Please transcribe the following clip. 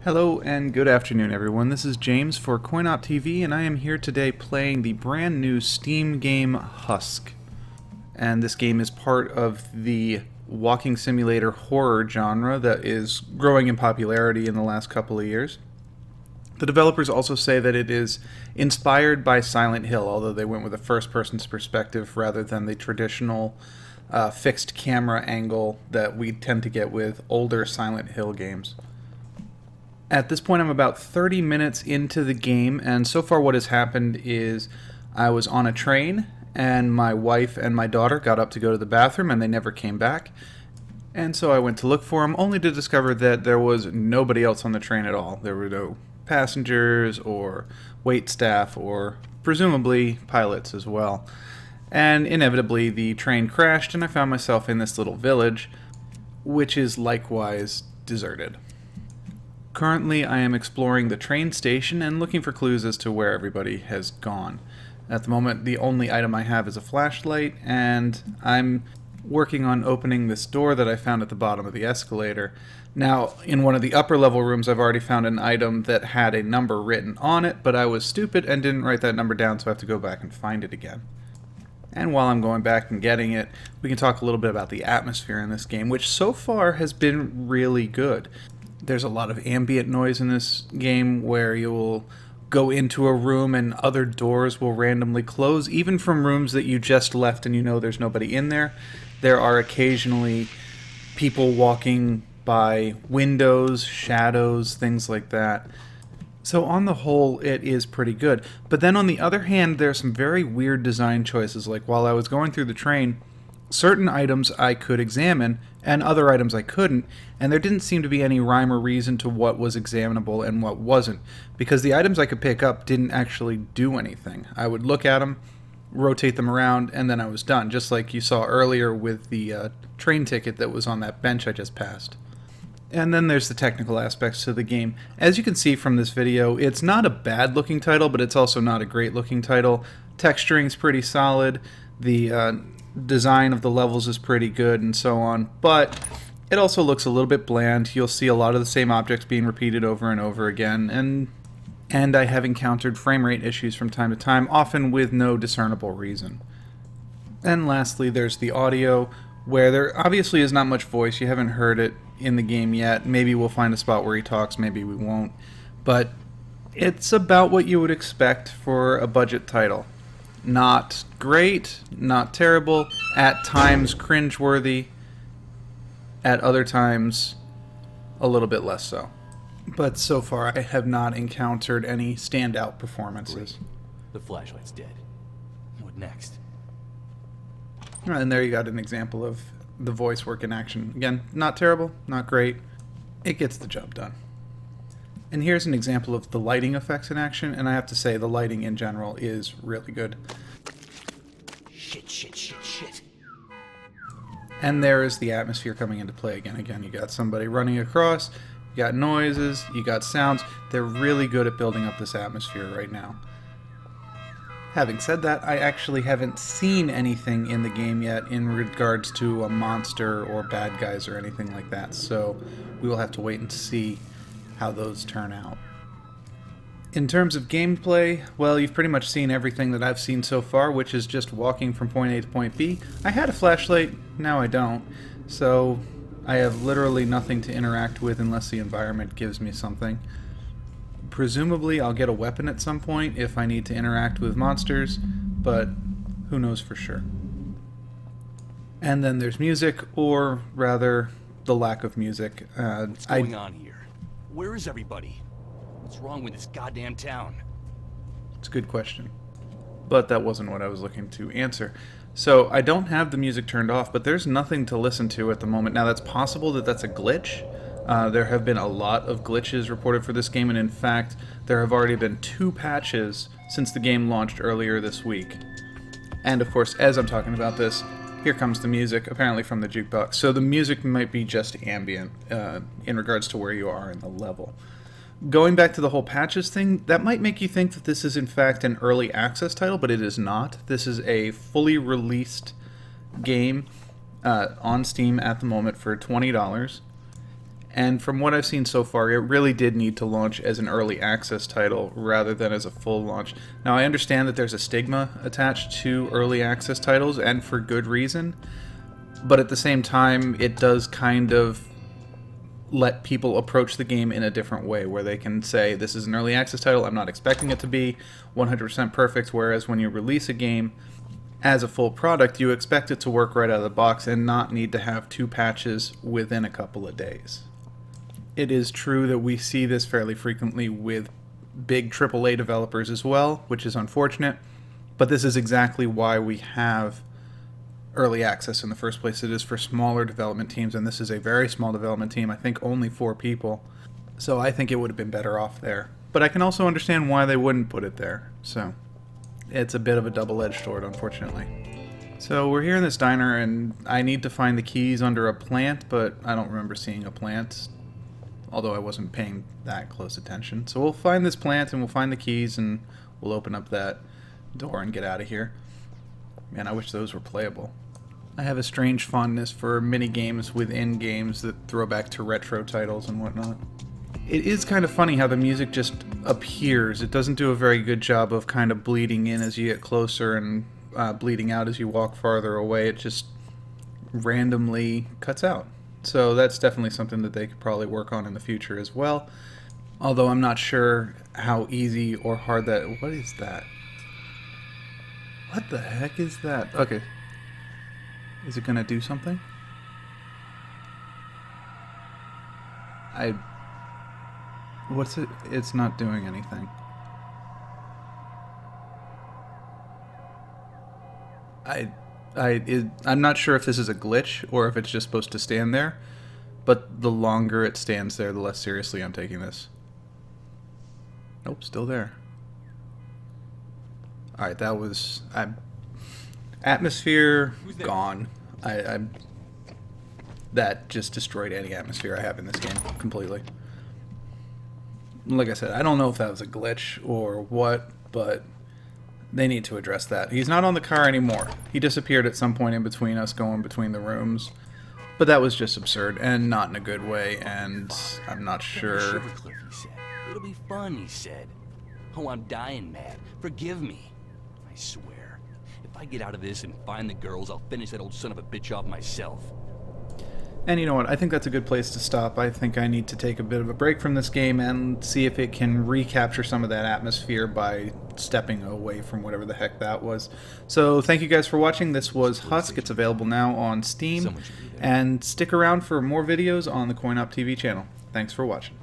Hello and good afternoon, everyone. This is James for CoinOpTV, and I am here today playing the brand new Steam game Husk. And this game is part of the walking simulator horror genre that is growing in popularity in the last couple of years. The developers also say that it is inspired by Silent Hill, although they went with a first-person perspective rather than the traditional fixed camera angle that we tend to get with older Silent Hill games. At this point, I'm about 30 minutes into the game, and so far what has happened is I was on a train, and my wife and my daughter got up to go to the bathroom, and they never came back. And so I went to look for them, only to discover that there was nobody else on the train at all. There were no passengers or wait staff or presumably pilots as well. And inevitably, the train crashed, and I found myself in this little village, which is likewise deserted. Currently, I am exploring the train station and looking for clues as to where everybody has gone. At the moment, the only item I have is a flashlight, and I'm working on opening this door that I found at the bottom of the escalator. Now, in one of the upper level rooms, I've already found an item that had a number written on it, but I was stupid and didn't write that number down, so I have to go back and find it again. And while I'm going back and getting it, we can talk a little bit about the atmosphere in this game, which so far has been really good. There's a lot of ambient noise in this game where you'll go into a room and other doors will randomly close, even from rooms that you just left and you know there's nobody in there. There are occasionally people walking by windows, shadows, things like that. So on the whole, it is pretty good. But then on the other hand, there are some very weird design choices. Like while I was going through the train, certain items I could examine and other items I couldn't, and there didn't seem to be any rhyme or reason to what was examinable and what wasn't, because the items I could pick up didn't actually do anything. I would look at them, rotate them around, and then I was done, just like you saw earlier with the train ticket that was on that bench I just passed. And then there's the technical aspects to the game. As you can see from this video, it's not a bad looking title, but it's also not a great looking title. Texturing's pretty solid, the design of the levels is pretty good and so on, but it also looks a little bit bland. You'll see a lot of the same objects being repeated over and over again, and I have encountered frame rate issues from time to time, often with no discernible reason. And lastly, there's the audio, where there obviously is not much voice. You haven't heard it in the game yet. Maybe we'll find a spot where he talks, maybe we won't, but it's about what you would expect for a budget title. Not great, not terrible, at times cringeworthy, at other times a little bit less so. But so far I have not encountered any standout performances. Great. The flashlight's dead. What next? And there you got an example of the voice work in action. Again, not terrible, not great. It gets the job done. And here's an example of the lighting effects in action, and I have to say the lighting in general is really good. Shit. And there is the atmosphere coming into play again. Again, you got somebody running across, you got noises, you got sounds. They're really good at building up this atmosphere right now. Having said that, I actually haven't seen anything in the game yet in regards to a monster or bad guys or anything like that, so we will have to wait and see how those turn out. In terms of gameplay, well, you've pretty much seen everything that I've seen so far, which is just walking from point A to point B. I had a flashlight, now I don't, so I have literally nothing to interact with unless the environment gives me something. Presumably I'll get a weapon at some point if I need to interact with monsters, but who knows for sure. And then there's music, or rather, the lack of music. What's going on here? Where is everybody? What's wrong with this goddamn town? It's a good question, but that wasn't what I was looking to answer. So I don't have the music turned off, but there's nothing to listen to at the moment. Now that's possible that that's a glitch. There have been a lot of glitches reported for this game, and in fact, there have already been 2 patches since the game launched earlier this week. And of course, as I'm talking about this, here comes the music, apparently from the jukebox. So the music might be just ambient in regards to where you are in the level. Going back to the whole patches thing, that might make you think that this is in fact an early access title, but it is not. This is a fully released game on Steam at the moment for $20. And from what I've seen so far, it really did need to launch as an early access title rather than as a full launch. Now, I understand that there's a stigma attached to early access titles, and for good reason, but at the same time, it does kind of let people approach the game in a different way, where they can say, this is an early access title, I'm not expecting it to be 100% perfect, whereas when you release a game as a full product, you expect it to work right out of the box and not need to have 2 patches within a couple of days. It is true that we see this fairly frequently with big AAA developers as well, which is unfortunate, but this is exactly why we have early access in the first place. It is for smaller development teams, and this is a very small development team, I think only 4 people, so I think it would have been better off there. But I can also understand why they wouldn't put it there, so it's a bit of a double-edged sword, unfortunately. So we're here in this diner, and I need to find the keys under a plant, but I don't remember seeing a plant, although I wasn't paying that close attention. So we'll find this plant, and we'll find the keys, and we'll open up that door and get out of here. Man, I wish those were playable. I have a strange fondness for mini-games within games that throw back to retro titles and whatnot. It is kind of funny how the music just appears. It doesn't do a very good job of kind of bleeding in as you get closer and bleeding out as you walk farther away. It just randomly cuts out. So that's definitely something that they could probably work on in the future as well. Although I'm not sure how easy or hard that... What is that? What the heck is that? Okay. Is it gonna do something? What's it? It's not doing anything. I'm not sure if this is a glitch or if it's just supposed to stand there, but the longer it stands there, the less seriously I'm taking this. Nope, still there. Alright, that was... atmosphere gone. That just destroyed any atmosphere I have in this game completely. Like I said, I don't know if that was a glitch or what, but they need to address that. He's not on the car anymore. He disappeared at some point in between us going between the rooms. But that was just absurd and not in a good way, and I'm not sure. He said. It'll be fun, he said. Oh, I'm dying mad. Forgive me. I swear. If I get out of this and find the girls, I'll finish that old son of a bitch off myself. And you know what, I think that's a good place to stop. I think I need to take a bit of a break from this game and see if it can recapture some of that atmosphere by stepping away from whatever the heck that was. So thank you guys for watching. This was Husk. It's available now on Steam. And stick around for more videos on the CoinOpTV channel. Thanks for watching.